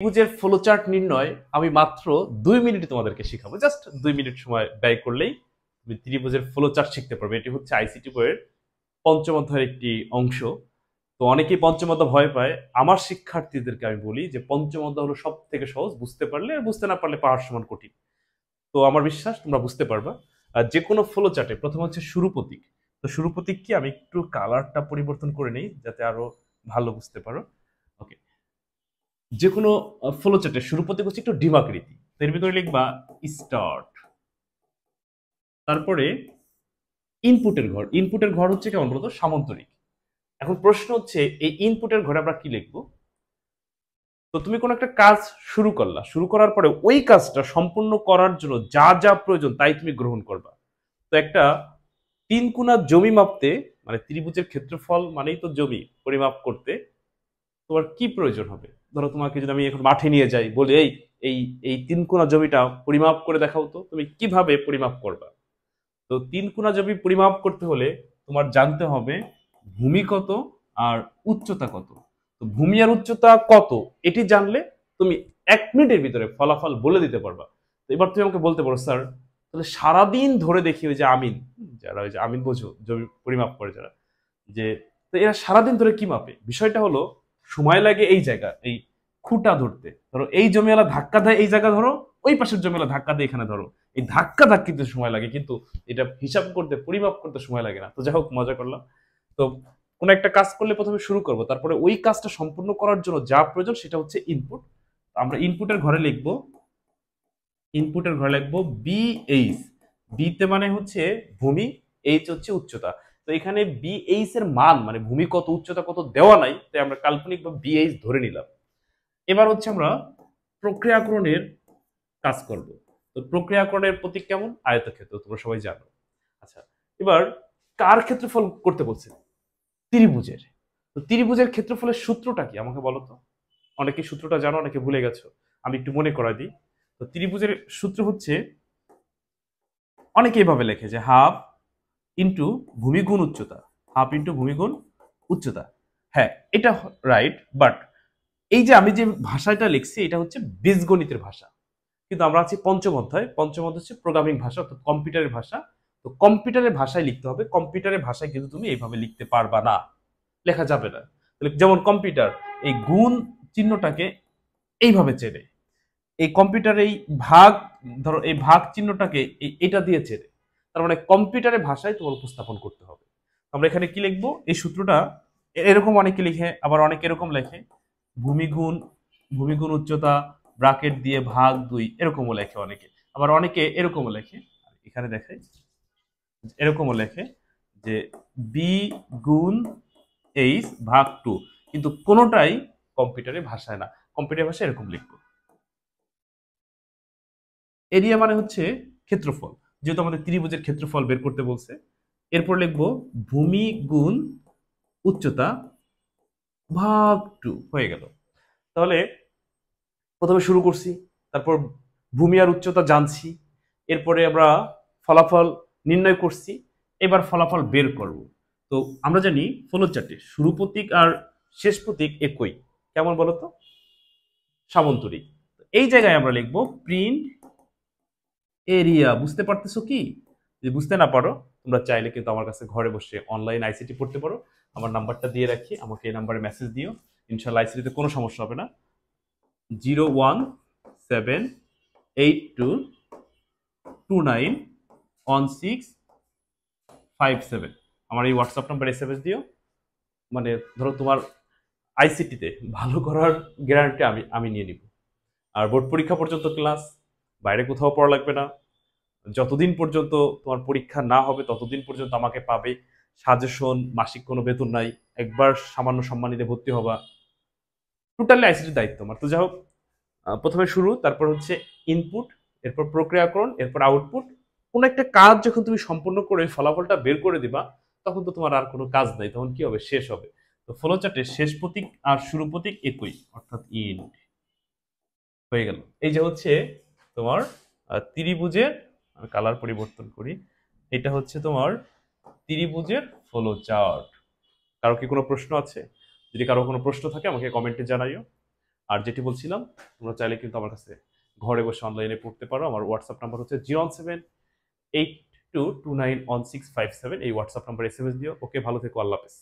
ত্রিভুজের ফ্লোচার্ট নির্ণয় আমি মাত্র 2 মিনিটে তোমাদেরকে শিখাবো। জাস্ট 2 মিনিট সময় ব্যয় করলেই তুমি ত্রিভুজের ফ্লোচার্ট শিখতে পারবে। এটি হচ্ছে আইসিটি বইয়ের পঞ্চম অধ্যায়ের একটি অংশ। তো অনেকেই পঞ্চম অধ্যায় ভয় পায়। আমার শিক্ষার্থীদেরকে আমি বলি যে পঞ্চম অধ্যায় হলো সব থেকে সহজ, বুঝতে পারলে, আর বুঝতে না পারলে পাহাড় সমান কঠিন। তো আমার বিশ্বাস তোমরা বুঝতে পারবা। আর যে কোনো ফ্লোচার্টে প্রথম হচ্ছে শুরু প্রতীক। তো শুরু প্রতীক কি, আমি একটু কালারটা পরিবর্তন করে নেই যাতে আরো ভালো বুঝতে পারো। ওকে, যে কোনো ফ্লোচার্টের শুরু প্রতীক হচ্ছে একটু ডিমাকৃতি। তো এর ভিতরে লিখবা স্টার্ট, তারপরে ইনপুটের ঘর। ইনপুটের ঘর হচ্ছে কেমন বলতো, সামান্তরিক। এখন প্রশ্ন হচ্ছে এই ইনপুটের ঘরে আমরা কি লিখবো। তো তুমি কোনো একটা কাজ শুরু করলা, শুরু করার পরে ওই কাজটা সম্পূর্ণ করার জন্য যা যা প্রয়োজন তাই তুমি গ্রহণ করবা। তো একটা 3 কোণা জমি মাপতে, মানে ত্রিভুজের ক্ষেত্রফল মানেই তো জমি পরিমাপ করতে, তোমার কি প্রয়োজন হবে। ধরো তোমাকে যদি আমি এখন মাঠে নিয়ে যাই, বলি এই এই এই 3 কোণা জমিটা পরিমাপ করে দেখাও, তো তুমি কিভাবে পরিমাপ করবা। তো 3 কোণা জমি পরিমাপ করতে হলে তোমার জানতে হবে ভূমি কত আর উচ্চতা কত। তো ভূমি আর উচ্চতা কত এটি জানলে তুমি 1 মিনিটের ভিতরে ফলাফল বলে দিতে পারবা। তো এবার তুমি আমাকে বলতে পারো, স্যার তাহলে সারাদিন ধরে দেখি ওই যে আমিন, যারা ওই যে আমিন বোঝো জমি পরিমাপ করে যারা, যে তো এরা সারাদিন ধরে কি মাপে। বিষয়টা হলো সময় লাগে এই জায়গা, এই খুঁটা ধরতে। ধরো এই জমিওয়ালা ধাক্কা দেয় এই জায়গা ধরো, ওই পাশের জমিওয়ালা ধাক্কা দেয় এখানে ধরো, এই ধাক্কা ধাক্কিতে সময় লাগে, কিন্তু এটা হিসাব করতে পরিমাপ করতে সময় লাগে না। তো যাই হোক, মজা করলাম। তো কোন একটা কাজ করলে প্রথমে শুরু করব, তারপরে ওই কাজটা সম্পূর্ণ করার জন্য যা প্রয়োজন সেটা হচ্ছে ইনপুট। আমরা ইনপুটের ঘরে লিখবো, ইনপুটের ঘরে লিখবো বিএইচ। বিতে মানে হচ্ছে ভূমি, এইচ হচ্ছে উচ্চতা। তো এখানে বিএইচ এর মান মানে ভূমি কত উচ্চতা কত দেওয়া নাই, তাই আমরা কাল্পনিক বা বিএইচ ধরে নিলাম। এবার হচ্ছে আমরা প্রক্রিয়াকরণের কাজ করব। তো প্রক্রিয়াকরণের প্রতীক কেমন, আয়তক্ষেত্র, তোমরা সবাই জানো। আচ্ছা, এবার কার ক্ষেত্রফল করতে বলছে, ত্রিভুজের। তো ত্রিভুজের ক্ষেত্রফলের সূত্রটা কি আমাকে বলো তো। অনেকে সূত্রটা জানো, অনেকে ভুলে গেছো, আমি একটু মনে করাই দিই। তো ত্রিভুজের সূত্র হচ্ছে, অনেকে এভাবে লেখে যে হাফ ইন্টু ভূমি গুণ উচ্চতা, হাফ ইন্টু ভূমি গুণ উচ্চতা। হ্যাঁ, এটা রাইট, বাট এই যে আমি যে ভাষাটা লিখছি এটা হচ্ছে বীজগণিতের ভাষা, কিন্তু আমরা আছি পঞ্চম অধ্যায়। পঞ্চম অধ্যায় হচ্ছে প্রোগ্রামিং ভাষা, অর্থাৎ কম্পিউটারের ভাষা। তো কম্পিউটারের ভাষায় লিখতে হবে, কম্পিউটারের ভাষায় কিন্তু তুমি এইভাবে লিখতে পারবা না, লেখা যাবে না। যেমন কম্পিউটার এই গুণ চিহ্নটাকে এইভাবে চেনে, এই কম্পিউটার এই ভাগ, ধরো এই ভাগ চিহ্নটাকে এটা দিয়ে চেনে। তার মানে কম্পিউটারের ভাষায় তোমার উপস্থাপন করতে হবে। আমরা এখানে কি লিখবো, এই সূত্রটা এরকম অনেকে লিখে, আবার অনেকে এরকম লেখে ভূমিগুণ, ভূমিগুণ উচ্চতা ব্রাকেট দিয়ে ভাগ 2, এরকমও লেখে অনেকে। আবার অনেকে এরকমও লেখে, এখানে দেখাই, এরকমও লেখে যে বি গুণ এইচ ভাগ 2, কিন্তু কোনোটাই কম্পিউটারের ভাষায় না। কম্পিউটার ভাষায় এরকম লিখবো। এরিয়া মানে হচ্ছে ক্ষেত্রফল, যেহেতু আমাদের ত্রিভুজের ক্ষেত্রফল বের করতে বলছে। এরপর লিখবো ভূমি গুণ উচ্চতা ভাগ 2, হয়ে গেল। তাহলে প্রথমে শুরু করছি, তারপর ভূমি আর উচ্চতা জানছি, এরপরে আমরা ফলাফল নির্ণয় করছি, এবার ফলাফল বের করব। তো আমরা জানি ফ্লোচার্টে শুরু প্রতীক আর শেষ প্রতীক একই, কেমন বলতো, সামন্তরিক। এই জায়গায় আমরা লিখবো প্রিন্ট এরিয়া। বুঝতে পারতেছো কি? যদি বুঝতে না পারো, তোমরা চাইলে কিন্তু আমার কাছে ঘরে বসে অনলাইন আইসিটি পড়তে পারো। আমার নাম্বারটা দিয়ে রাখি, আমাকে এই নাম্বারে মেসেজ দিও, ইনশাল্লাহ আইসিটিতে কোনো সমস্যা হবে না। 01782291657, আমার এই হোয়াটসঅ্যাপ নাম্বার এসএমএস দিও। মানে ধরো তোমার আইসিটিতে ভালো করার গ্যারান্টি আমি আমি নিয়ে নিব। আর বোর্ড পরীক্ষা পর্যন্ত ক্লাস, বাইরে কোথাও পড়া লাগবে না। যতদিন পর্যন্ত তোমার পরীক্ষা না হবে ততদিন পর্যন্ত আমাকে পাবে। সাজেশন, মাসিক কোনো বেতন নাই, একবার সামান্য সম্মান নিতে ভর্তি হবা, টোটালি আইসিটির দায়িত্ব আমার। তো যাই হোক, প্রথমে শুরু, তারপর হচ্ছে ইনপুট, এরপর প্রক্রিয়াকরণ, এরপর আউটপুট। কোন একটা কাজ যখন তুমি সম্পূর্ণ করে ফলাফলটা বের করে দিবা, তখন তো তোমার আর কোনো কাজ নাই, তখন কি হবে, শেষ হবে। তো ফ্লোচার্টে শেষ প্রতীক আর শুরু প্রতীক একই, অর্থাৎ ইন, হয়ে গেল। এই যে হচ্ছে তোমার ত্রিভুজের, আমি কালার পরিবর্তন করি, এটা হচ্ছে তোমার ত্রিভুজের ফ্লোচার্ট। কারো কি কোনো প্রশ্ন আছে? যদি কারো কোনো প্রশ্ন থাকে আমাকে কমেন্টে জানাইও। আর যেটি বলছিলাম, তোমরা চাইলে কিন্তু আমার কাছে ঘরে বসে অনলাইনে পড়তে পারো। আমার হোয়াটসঅ্যাপ নাম্বার হচ্ছে 01782291657। এই হোয়াটসঅ্যাপ নাম্বার SMS দিও। ওকে, ভালো থেকো, আল্লাহ হাফেজ।